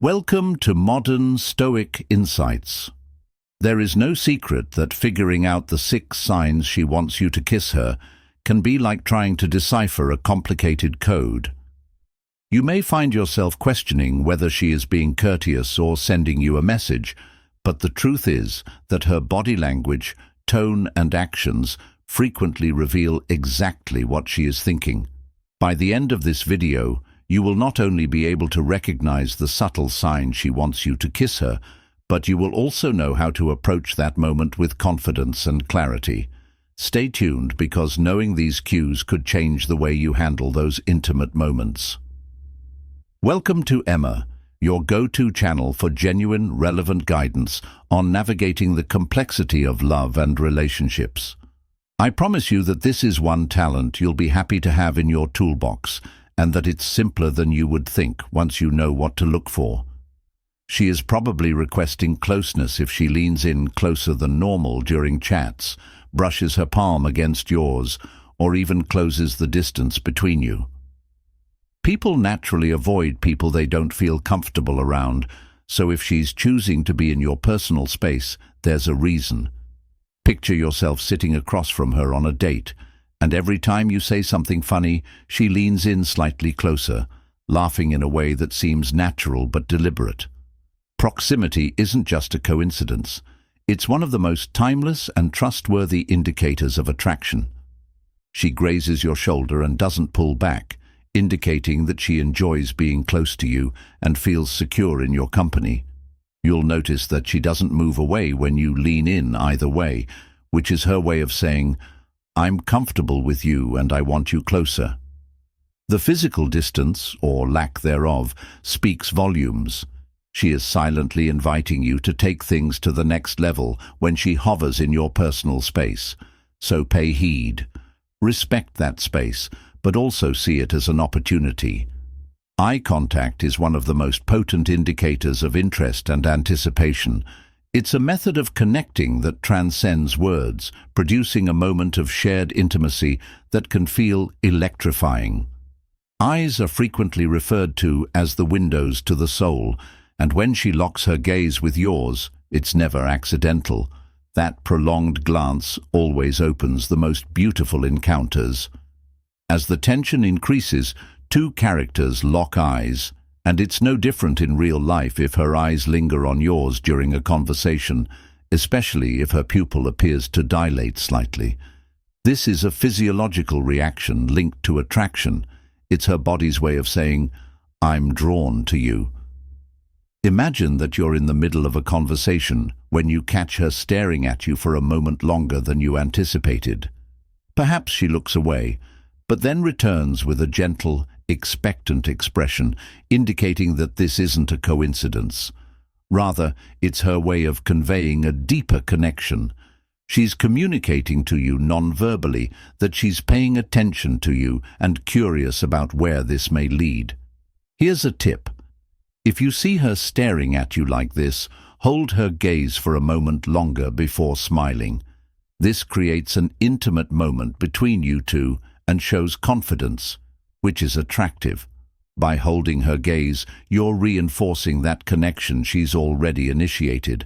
Welcome to Modern Stoic Insights. There is no secret that figuring out the 6 signs she wants you to kiss her can be like trying to decipher a complicated code. You may find yourself questioning whether she is being courteous or sending you a message, but the truth is that her body language, tone and actions frequently reveal exactly what she is thinking. By the end of this video, you will not only be able to recognize the subtle sign she wants you to kiss her, but you will also know how to approach that moment with confidence and clarity. Stay tuned, because knowing these cues could change the way you handle those intimate moments. Welcome to Emma, your go-to channel for genuine, relevant guidance on navigating the complexity of love and relationships. I promise you that this is one talent you'll be happy to have in your toolbox, and that it's simpler than you would think once you know what to look for. She is probably requesting closeness if she leans in closer than normal during chats, brushes her palm against yours, or even closes the distance between you. People naturally avoid people they don't feel comfortable around, so if she's choosing to be in your personal space, there's a reason. Picture yourself sitting across from her on a date, and every time you say something funny, she leans in slightly closer, laughing in a way that seems natural but deliberate. Proximity isn't just a coincidence. It's one of the most timeless and trustworthy indicators of attraction. She grazes your shoulder and doesn't pull back, indicating that she enjoys being close to you and feels secure in your company. You'll notice that she doesn't move away when you lean in either way, which is her way of saying, "I'm comfortable with you and I want you closer." The physical distance, or lack thereof, speaks volumes. She is silently inviting you to take things to the next level when she hovers in your personal space. So pay heed. Respect that space, but also see it as an opportunity. Eye contact is one of the most potent indicators of interest and anticipation. It's a method of connecting that transcends words, producing a moment of shared intimacy that can feel electrifying. Eyes are frequently referred to as the windows to the soul, and when she locks her gaze with yours, it's never accidental. That prolonged glance always opens the most beautiful encounters. As the tension increases, 2 characters lock eyes, and it's no different in real life if her eyes linger on yours during a conversation, especially if her pupil appears to dilate slightly. This is a physiological reaction linked to attraction. It's her body's way of saying, "I'm drawn to you." Imagine that you're in the middle of a conversation when you catch her staring at you for a moment longer than you anticipated. Perhaps she looks away, but then returns with a gentle, expectant expression, indicating that this isn't a coincidence. Rather, it's her way of conveying a deeper connection. She's communicating to you non-verbally that she's paying attention to you and curious about where this may lead. Here's a tip. If you see her staring at you like this, hold her gaze for a moment longer before smiling. This creates an intimate moment between you two and shows confidence, which is attractive. By holding her gaze, you're reinforcing that connection she's already initiated.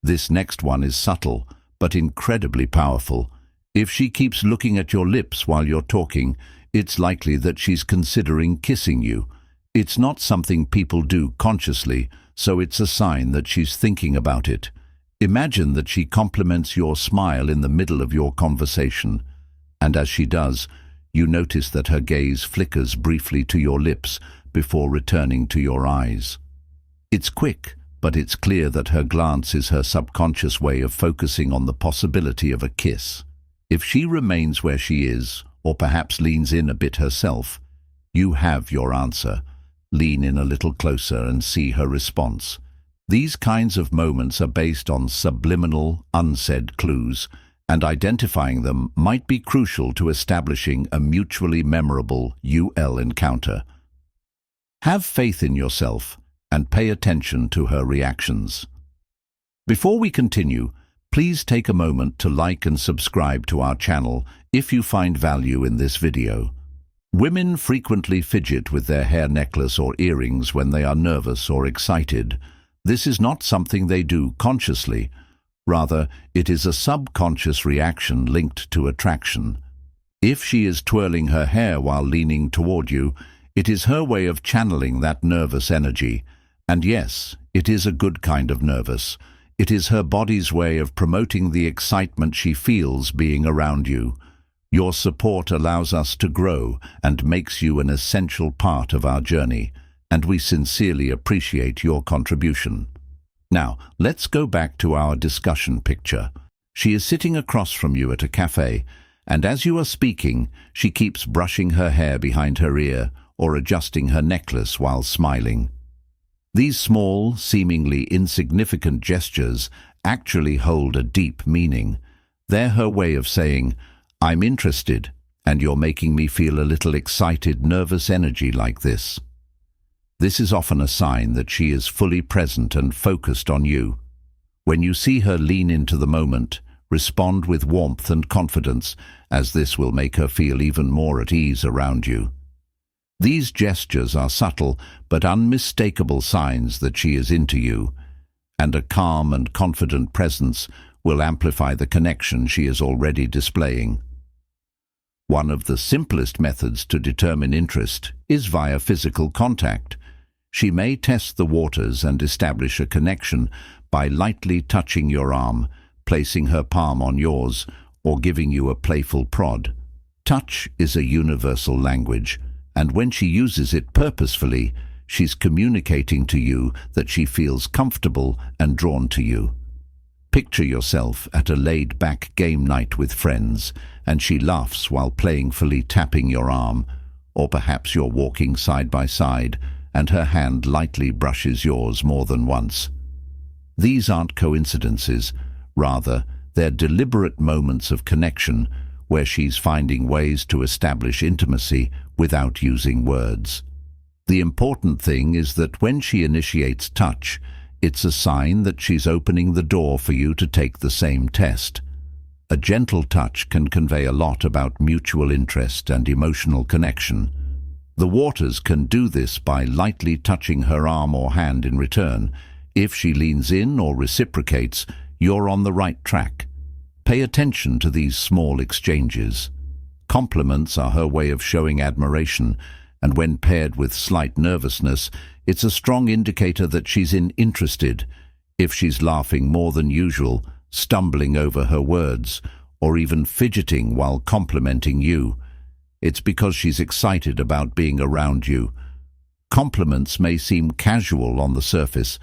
This next one is subtle, but incredibly powerful. If she keeps looking at your lips while you're talking, it's likely that she's considering kissing you. It's not something people do consciously, so it's a sign that she's thinking about it. Imagine that she compliments your smile in the middle of your conversation, and as she does, you notice that her gaze flickers briefly to your lips before returning to your eyes. It's quick, but it's clear that her glance is her subconscious way of focusing on the possibility of a kiss. If she remains where she is, or perhaps leans in a bit herself, you have your answer. Lean in a little closer and see her response. These kinds of moments are based on subliminal, unsaid clues, and identifying them might be crucial to establishing a mutually memorable UL encounter. Have faith in yourself and pay attention to her reactions. Before we continue, please take a moment to like and subscribe to our channel if you find value in this video. Women frequently fidget with their hair necklace or earrings when they are nervous or excited. This is not something they do consciously. Rather, it is a subconscious reaction linked to attraction. If she is twirling her hair while leaning toward you, it is her way of channeling that nervous energy. And yes, it is a good kind of nervous. It is her body's way of promoting the excitement she feels being around you. Your support allows us to grow and makes you an essential part of our journey, and we sincerely appreciate your contribution. Now, let's go back to our discussion picture. She is sitting across from you at a cafe, and as you are speaking, she keeps brushing her hair behind her ear or adjusting her necklace while smiling. These small, seemingly insignificant gestures actually hold a deep meaning. They're her way of saying, "I'm interested, and you're making me feel a little excited, nervous energy like this." This is often a sign that she is fully present and focused on you. When you see her lean into the moment, respond with warmth and confidence, as this will make her feel even more at ease around you. These gestures are subtle but unmistakable signs that she is into you, and a calm and confident presence will amplify the connection she is already displaying. One of the simplest methods to determine interest is via physical contact. She may test the waters and establish a connection by lightly touching your arm, placing her palm on yours, or giving you a playful prod. Touch is a universal language, and when she uses it purposefully, she's communicating to you that she feels comfortable and drawn to you. Picture yourself at a laid-back game night with friends, and she laughs while playfully tapping your arm, or perhaps you're walking side by side, and her hand lightly brushes yours more than once. These aren't coincidences. Rather, they're deliberate moments of connection where she's finding ways to establish intimacy without using words. The important thing is that when she initiates touch, it's a sign that she's opening the door for you to take the same test. A gentle touch can convey a lot about mutual interest and emotional connection. The waters can do this by lightly touching her arm or hand in return. If she leans in or reciprocates, you're on the right track. Pay attention to these small exchanges. Compliments are her way of showing admiration, and when paired with slight nervousness, it's a strong indicator that she's interested. If she's laughing more than usual, stumbling over her words, or even fidgeting while complimenting you, it's because she's excited about being around you. Compliments may seem casual on the surface,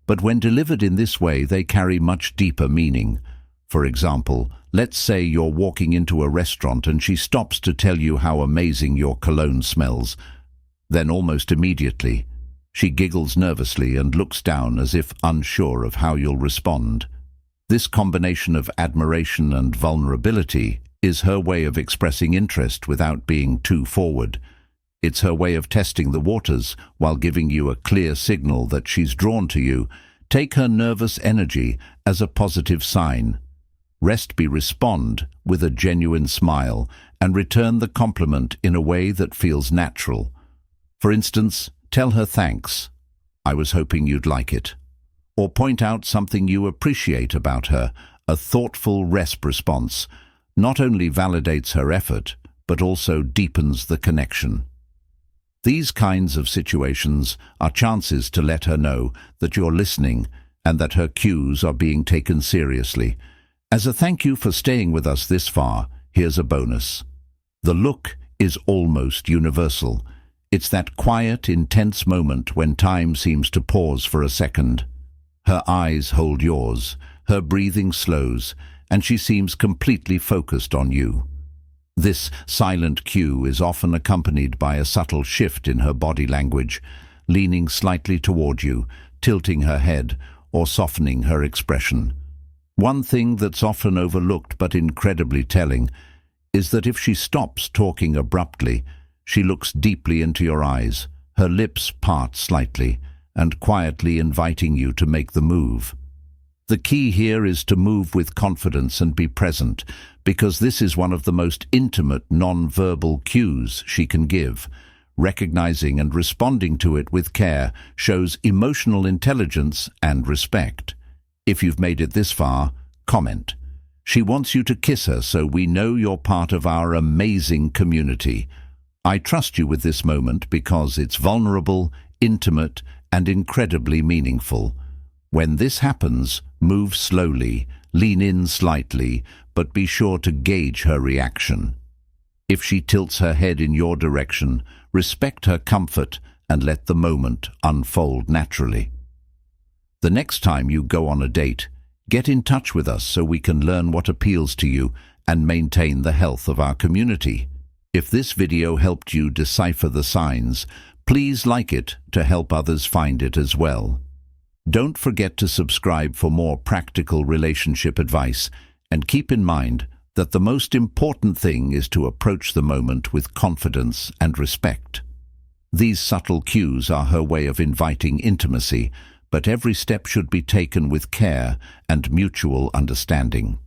but when delivered in this way, they carry much deeper meaning. For example, let's say you're walking into a restaurant and she stops to tell you how amazing your cologne smells. Then almost immediately, she giggles nervously and looks down as if unsure of how you'll respond. This combination of admiration and vulnerability is her way of expressing interest without being too forward. It's her way of testing the waters while giving you a clear signal that she's drawn to you. Take her nervous energy as a positive sign. Respond with a genuine smile and return the compliment in a way that feels natural. For instance, tell her thanks. I was hoping you'd like it. Or point out something you appreciate about her. A thoughtful response not only validates her effort, but also deepens the connection. These kinds of situations are chances to let her know that you're listening and that her cues are being taken seriously. As a thank you for staying with us this far, here's a bonus. The look is almost universal. It's that quiet, intense moment when time seems to pause for a second. Her eyes hold yours, her breathing slows, and she seems completely focused on you. This silent cue is often accompanied by a subtle shift in her body language, leaning slightly toward you, tilting her head, or softening her expression. One thing that's often overlooked but incredibly telling is that if she stops talking abruptly, she looks deeply into your eyes, her lips part slightly, and quietly inviting you to make the move. The key here is to move with confidence and be present, because this is one of the most intimate non-verbal cues she can give. Recognizing and responding to it with care shows emotional intelligence and respect. If you've made it this far, comment. She wants you to kiss her, so we know you're part of our amazing community. I trust you with this moment because it's vulnerable, intimate, and incredibly meaningful. When this happens, move slowly, lean in slightly, but be sure to gauge her reaction. If she tilts her head in your direction, respect her comfort and let the moment unfold naturally. The next time you go on a date, get in touch with us so we can learn what appeals to you and maintain the health of our community. If this video helped you decipher the signs, please like it to help others find it as well. Don't forget to subscribe for more practical relationship advice, and keep in mind that the most important thing is to approach the moment with confidence and respect. These subtle cues are her way of inviting intimacy, but every step should be taken with care and mutual understanding.